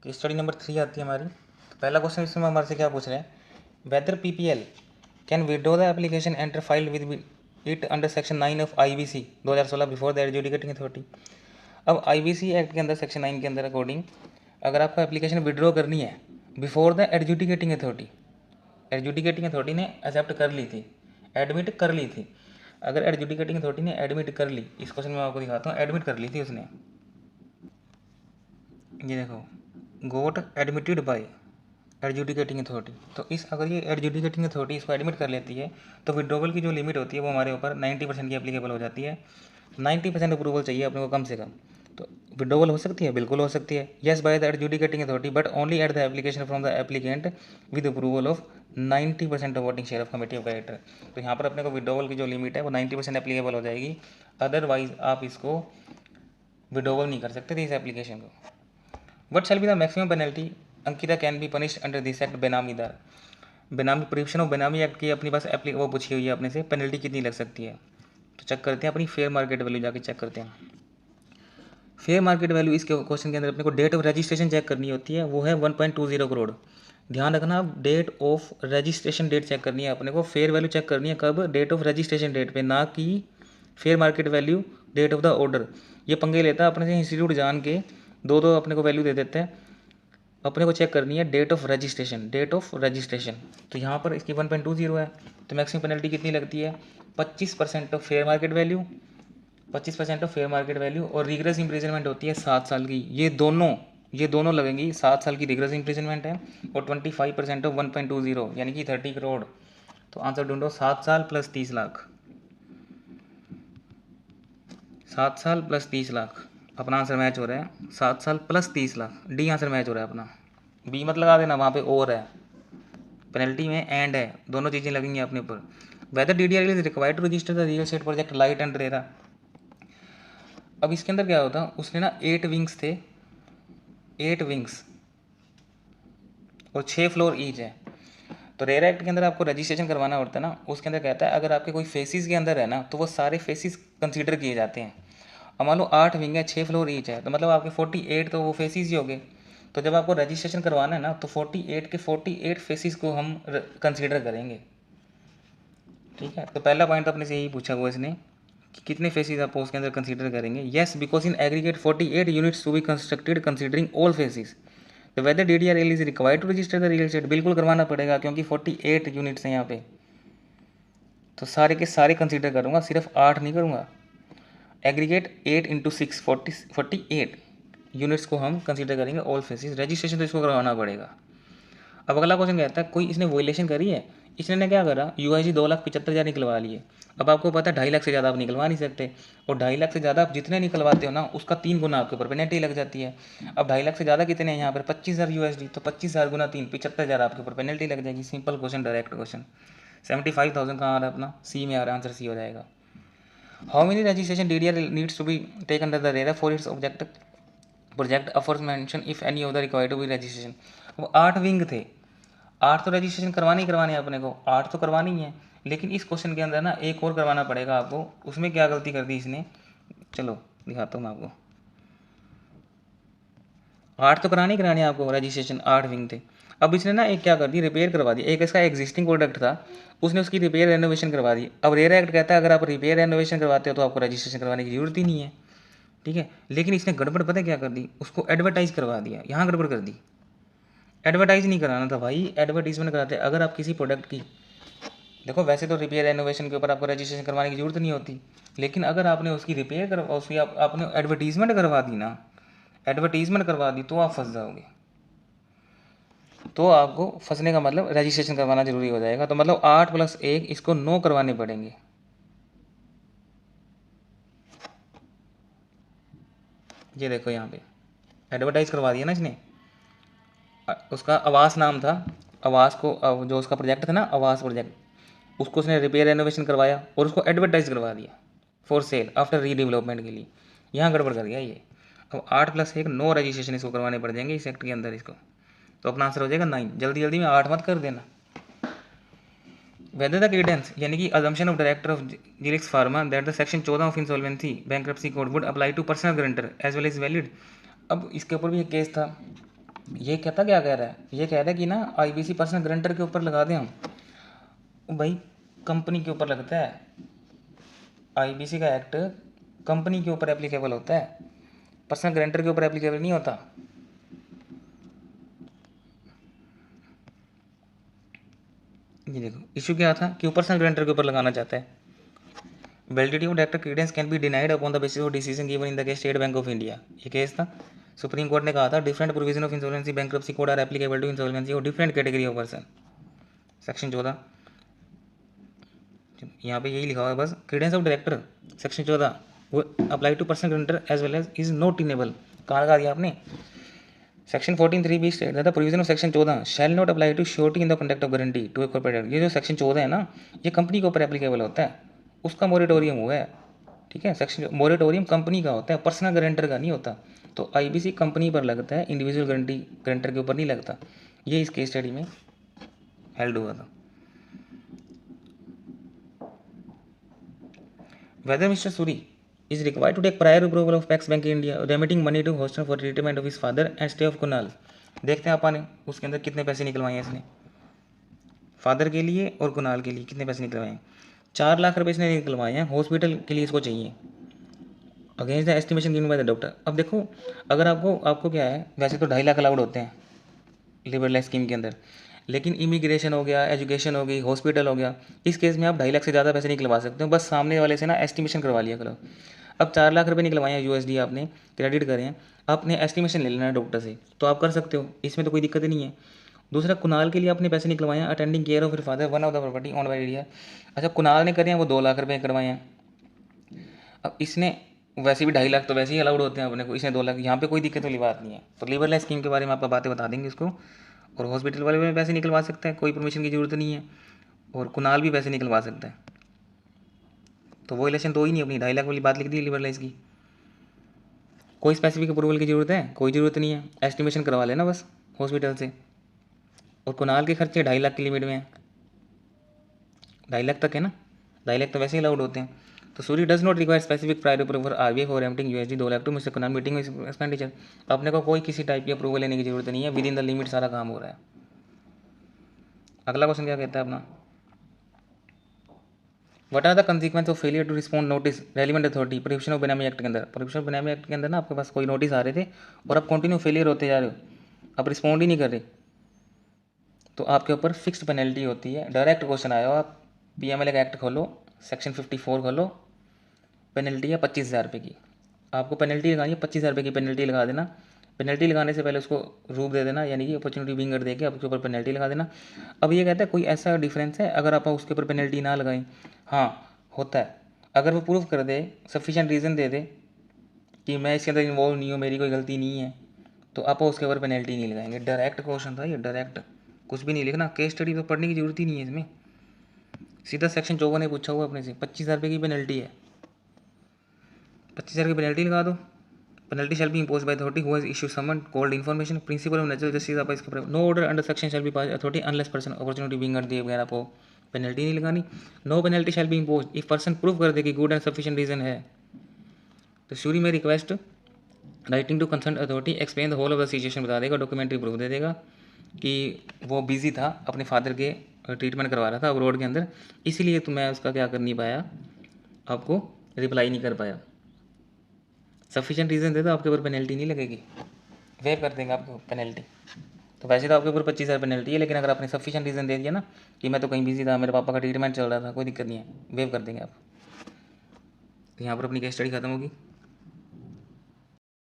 कि study number 3 आती है हमारी। तो पहला क्वेश्चन इसमें हमारे से क्या पूछ रहे हैं, whether PPL can withdraw the application enter file with it under section 9 of IBC 2016 before the adjudicating authority. अब आईबीसी एक्ट के अंदर सेक्शन 9 के अंदर अकॉर्डिंग अगर आपको एप्लीकेशन विड्रॉ करनी है before the adjudicating authority, adjudicating authority ने एक्सेप्ट कर ली थी, एडमिट कर ली थी, अगर एडजुडिकेटिंग अथॉरिटी ने एडमिट कर ली, इस क्वेश्चन में मैं आपको दिखाता हूँ, एडमिट कर ली थी उसने, ये देखो, गोट एडमिटेड बाय एडजुडिकेटिंग अथॉरिटी। तो इस अगर ये एडजुडिकेटिंग अथॉरिटी इसको एडमिट कर लेती है तो विड्रॉवल की जो लिमिट होती है वो हमारे ऊपर 90% की एप्लीकेबल हो जाती है। 90% अप्रूवल चाहिए अपने को कम से कम, तो विड्रॉवल हो सकती है, बिल्कुल हो सकती है, yes by the adjudicating authority but only at the application from the applicant with approval of 90% of voting share of committee of creditor. तो यहाँ पर अपने को विड्रॉवल की जो लिमिट है वो 90% एप्लीकेबल हो जाएगी, अदरवाइज आप इसको विड्रॉवल नहीं कर सकते थे इस एप्लीकेशन को। What shall be the maximum penalty Ankita can be punished under this act benamidar, benami prevention of benami act की अपनी पास वो पूछी हुई है अपने से, पेनल्टी कितनी लग सकती है। तो चेक करते हैं, अपनी फेयर मार्केट वैल्यू जाके चेक करते हैं। फेयर मार्केट वैल्यू इसके क्वेश्चन के अंदर अपने को डेट ऑफ रजिस्ट्रेशन चेक करनी होती है, वो है 1.20 करोड़। ध्यान रखना, date of registration date check करनी है अपने को, फेयर वैल्यू चेक करनी है कब, डेट ऑफ रजिस्ट्रेशन डेट पे, ना कि fair market value date of the order. ये पंगे लेता है अपने से इंस्टीट्यूट जान के, दो दो अपने को वैल्यू दे देते हैं, अपने को चेक करनी है date of registration, date of registration. तो यहाँ पर इसकी 1.20 है, तो मैक्सिमम पेनल्टी कितनी लगती है, 25% of fair market value, 25% of fair market value, और रिग्रेस इम्प्रिजनमेंट होती है 7 साल की। ये दोनों लगेंगी, 7 साल की रिग्रेस इम्प्रिजनमेंट है, और 25% ऑफ 1.20 यानी कि 30 करोड़। तो आंसर ढूंढो, 7 साल प्लस 30 लाख, 7 साल प्लस 30 लाख, अपना आंसर मैच हो रहा है, 7 साल plus 30 lakh, D answer match हो रहा है अपना। बी मत लगा देना, वहाँ पे और है, पेनल्टी में एंड है, दोनों चीज़ें लगेंगी अपने ऊपर। Whether DDR is required to register the real estate project light and RERA. अब इसके अंदर क्या होता, उसने ना 8 विंग्स थे, 8 विंग्स और 6 फ्लोर ईच है। तो रेरा एक्ट के अंदर आपको रजिस्ट्रेशन करवाना होता है ना, उसके अंदर कहता है अगर आपके कोई फेसिस के अंदर है ना तो वो सारे फेसिस कंसीडर किए जाते हैं। अब मान लो 8 विंग है, 6 फ्लोर ईच है, तो मतलब आपके 48 तो वो फेसिस ही हो गए। तो जब आपको रजिस्ट्रेशन करवाना है ना तो 48 के 48 फेसिस को हम कंसीडर करेंगे, ठीक है। तो पहला पॉइंट अपने से यही पूछा हुआ इसने कि कितने फेसिस आप उसके अंदर कंसीडर करेंगे। Yes, because in aggregate 48 units to be constructed considering all phases. तो whether DDRL is required to register the real estate, बिल्कुल करवाना पड़ेगा क्योंकि 48 यूनिट्स हैं यहाँ पे, तो सारे के सारे कंसीडर करूँगा, सिर्फ 8 नहीं करूँगा। एग्रीगेट 8 इंटू 6 48 यूनिट्स को हम कंसीडर करेंगे ऑल फेसिस, रजिस्ट्रेशन तो इसको करवाना पड़ेगा। अब अगला क्वेश्चन कहता है कोई इसने वोलेशन करी है, इसने ने क्या करा, यूआईजी 2,75,000 निकलवा लिए। अब आपको पता है 2.5 लाख से ज़्यादा आप निकलवा नहीं सकते, और 2.5 लाख से ज़्यादा आप जितने निकलवाते हो ना उसका 3 गुना आपके ऊपर पेनल्टी लग जाती है। अब 2.5 लाख से ज़्यादा कितने हैं यहाँ पर, 25,000 यूएसडी, तो 25,000 गुना 3 75,000 आपके ऊपर पेनल्टी लग जाएगी। Simple question, direct question. 75,000 कहाँ आ रहा है अपना, सी में आ रहा है, आंसर सी हो जाएगा। How many registration DDR needs to be take under the RERA for its object project affairs mention if any of the required to be registration. वो 8 विंग थे, 8 तो रजिस्ट्रेशन करवानी ही करवानी है अपने को, 8 तो करवानी ही है, लेकिन इस क्वेश्चन के अंदर ना एक और करवाना पड़ेगा आपको। उसमें क्या गलती कर दी इसने, चलो दिखाता हूँ मैं आपको। 8 तो करानी करानी है आपको रजिस्ट्रेशन, 8 विंग थे। अब इसने ना एक क्या कर दी, रिपेयर करवा दी, एक इसका एग्जिस्टिंग प्रोडक्ट था उसने उसकी रिपेयर रेनोवेशन करवा दी। अब रेरा एक्ट कहता है अगर आप रिपेयर रेनोवेशन करवाते हो तो आपको रजिस्ट्रेशन करवाने की जरूरत ही नहीं है, ठीक है। लेकिन इसने गड़बड़ पता क्या कर दी, उसको एडवर्टाइज करवा दिया, यहाँ गड़बड़ कर दी। एडवर्टाइज नहीं कराना था भाई, एडवर्टीजमेंट कराते। अगर आप किसी प्रोडक्ट की, देखो वैसे तो रिपेयर रेनोवेशन के ऊपर आपको रजिस्ट्रेशन करवाने की जरूरत नहीं होती, लेकिन अगर आपने उसकी रिपेयर करवा, उसकी आपने एडवर्टीजमेंट करवा दी ना, एडवर्टीजमेंट करवा दी, तो आप फंस जाओगे। तो आपको फंसने का मतलब रजिस्ट्रेशन करवाना जरूरी हो जाएगा। तो मतलब 8 + 1 इसको 9 करवाने पड़ेंगे। ये देखो यहाँ पे एडवर्टाइज करवा दिया ना इसने, उसका आवास नाम था, आवास को जो उसका प्रोजेक्ट था ना, आवास प्रोजेक्ट, उसको उसने रिपेयर रेनोवेशन करवाया और उसको एडवर्टाइज करवा दिया फॉर सेल आफ्टर रीडेवलपमेंट के लिए। यहाँ गड़बड़ कर गया ये। अब 8 + 1 9 रजिस्ट्रेशन इसको करवाने पड़ जाएंगे इस एक्ट के अंदर इसको। तो अपना आंसर हो जाएगा 9। जल्दी जल्दी में 8 मत कर देना। वेदर द क्रेडेंस यानी कि अजम्पशन ऑफ डायरेक्टर ऑफ जिलिक्स pharma that the section 14 of insolvency bankruptcy code would apply to personal guarantor as well is valid. अब इसके ऊपर भी एक केस था, ये कहता क्या कह रहा है, ये कह रहा है कि ना आईबीसी पर्सनल गारंटर के ऊपर लगा दें हम। भाई कंपनी के ऊपर लगता है, आईबीसी का एक्ट कंपनी के ऊपर एप्लीकेबल होता है, पर्सनल गारंटर के ऊपर एप्लीकेबल नहीं होता। ये देखो इशू क्या था कि वो पर्सनल गारंटर के ऊपर लगाना चाहता है। Validity of director credence can be denied upon the basis of decision given in the case State Bank of India. ये केस था, सुप्रीम कोर्ट ने कहा था different provision of insolvency bankruptcy code are applicable to insolvency of different category of person. Section 14 यहाँ पे यही लिखा हुआ है बस, क्रेडेंस ऑफ डायरेक्टर सेक्शन 14 वो apply to personal guarantor as well as is not enable. कहाँ लगा दिया आपने, section 14(3) B state that the provision of section 14 shall not apply to surety in the conduct of guarantee to a corporate. ये जो section 14 है ना, ये company के ऊपर एप्लीकेबल होता है, उसका मोरेटोरियम हुआ है, ठीक है। सेक्शन मोरेटोरियम कंपनी का होता है, पर्सनल गारंटर का नहीं होता। तो आईबीसी कंपनी पर लगता है, इंडिविजुअल गारंटर के ऊपर नहीं लगता। ये इस केस स्टडी में हेल्ड हुआ था। Whether Mr. Suri is required to take prior approval of Pax Bank India remitting money to Houston for treatment of his father and stay of Kunal। देखते हैं अपन उसके अंदर कितने पैसे निकलवाए हैं इसने, फादर के लिए और कुणाल के लिए कितने पैसे निकलवाए हैं। 4 लाख रुपए इसने निकलवाए हैं, हॉस्पिटल के लिए इसको चाहिए, against the estimation given by the doctor. अब देखो अगर आपको क्या है, वैसे तो 2.5 लाख अलाउड होते हैं लिबरलाइज स्कीम के अंदर, लेकिन इमिग्रेशन हो गया, एजुकेशन हो गई, हॉस्पिटल हो गया, इस केस में आप 2.5 लाख से ज़्यादा पैसे निकलवा सकते हो। बस सामने वाले से ना एस्टिमेशन करवा लिया करो। अब 4 लाख रुपए निकलवाए हैं यूएसडी, आपने क्रेडिट करें हैं, आपने एस्टिमेशन ले लेना है डॉक्टर से, तो आप कर सकते हो, इसमें तो कोई दिक्कत ही नहीं है। दूसरा, कुणाल के लिए आपने पैसे निकलवाए हैं, attending care of your father one of the property on by India. अच्छा, कुणाल ने करे हैं वो 2 लाख रुपये करवाए हैं। अब इसने वैसे भी 2.5 लाख तो वैसे ही अलाउड होते हैं अपने को, इसने 2 लाख, यहाँ पे कोई दिक्कत वाली बात नहीं है। तो लिबरलाइज स्कीम के बारे में आपको बातें बता देंगे इसको, और हॉस्पिटल वाले में पैसे निकलवा सकते हैं, कोई परमिशन की जरूरत नहीं है, और कुणाल भी पैसे निकलवा सकता है। तो वो इलेक्शन तो ही नहीं, अपनी 2.5 लाख वाली बात लिख दी लिबरलाइज की। कोई स्पेसिफिक अप्रूवल की जरूरत है, कोई ज़रूरत नहीं है, एस्टिमेशन करवा लेना बस हॉस्पिटल से। और कुणाल के खर्चे 2.5 लाख की लिमिट में है, 2.5 लाख तक है ना, 2.5 लाख तो वैसे ही अलाउड होते हैं। तो Suri does not require specific prior approval RBI for remitting USD 2 lakh to mister Kunal meeting expenditure. अपने को कोई किसी टाइप की अप्रूवल लेने की जरूरत नहीं है, विद इन द लिमिट सारा काम हो रहा है। अगला क्वेश्चन क्या कहता है अपना, what are the consequence of failure to respond notice relevant authority prohibition of benami act के अंदर। प्रोहिबिशन ऑफ बेनामी एक्ट के अंदर ना आपके पास कोई नोटिस आ रहे थे और आप कंटिन्यू फेलियर होते जा रहे हो, आप रिस्पॉन्ड ही नहीं कर रहे, तो आपके ऊपर फिक्स्ड पेनल्टी होती है। डायरेक्ट क्वेश्चन आया हो, आप पीएमएलए का एक्ट खोलो, सेक्शन 54 खोलो, पेनल्टी है 25,000 रुपये की। आपको पेनल्टी लगानी है, 25,000 रुपये की पेनल्टी लगा देना। पेनल्टी लगाने से पहले उसको रूप दे देना, यानी कि अपॉर्चुनिटी बिंगर दे के आप उसके ऊपर पेनल्टी लगा देना। अब ये कहता है कोई ऐसा डिफरेंस है अगर आप उसके ऊपर पेनल्टी ना लगाएं। हाँ होता है, अगर वो प्रूफ कर दे, सफिशिएंट रीज़न दे दे कि मैं इसके अंदर इन्वॉल्व नहीं हूँ, मेरी कोई गलती नहीं है, तो आप उसके ऊपर पेनल्टी नहीं लगाएंगे। डायरेक्ट क्वेश्चन था ये, डायरेक्ट, कुछ भी नहीं लिखना, केस स्टडी तो पढ़ने की जरूरत ही नहीं है इसमें, सीधा सेक्शन 54 ने पूछा हुआ अपने से। 25,000 रुपये की पेनल्टी है, 25,000 की पेनल्टी लगा दो। Penalty shall be impose by authority who has issue summon called information principle of natural justice आप इसके no order under section shall be pass authority unless person opportunity बिंगर दिए बगैर आपको पेनल्टी नहीं लगानी। No penalty shall be impose if person prove कर दे कि गुड एंड सफिशिएंट रीजन है। तो शूरी में request writing to concern authority explain the whole of the situation बता देगा, डॉक्यूमेंट्री प्रूफ दे देगा कि वो बिजी था, अपने फादर के ट्रीटमेंट करवा रहा था अब्रोड के अंदर, इसीलिए तो मैं उसका क्या कर नहीं पाया, आपको रिप्लाई नहीं कर पाया। सफिशिएंट रीज़न दे दो, आपके ऊपर पेनल्टी नहीं लगेगी, वेव कर देंगे आपको पेनल्टी। तो वैसे तो आपके ऊपर 25,000 पेनल्टी है, लेकिन अगर आपने सफिशिएंट रीज़न दे दिया ना कि मैं तो कहीं बिजी था, मेरे पापा का ट्रीटमेंट चल रहा था, कोई दिक्कत नहीं है, वेव कर देंगे आप। तो यहाँ पर अपनी केस स्टडी खत्म होगी।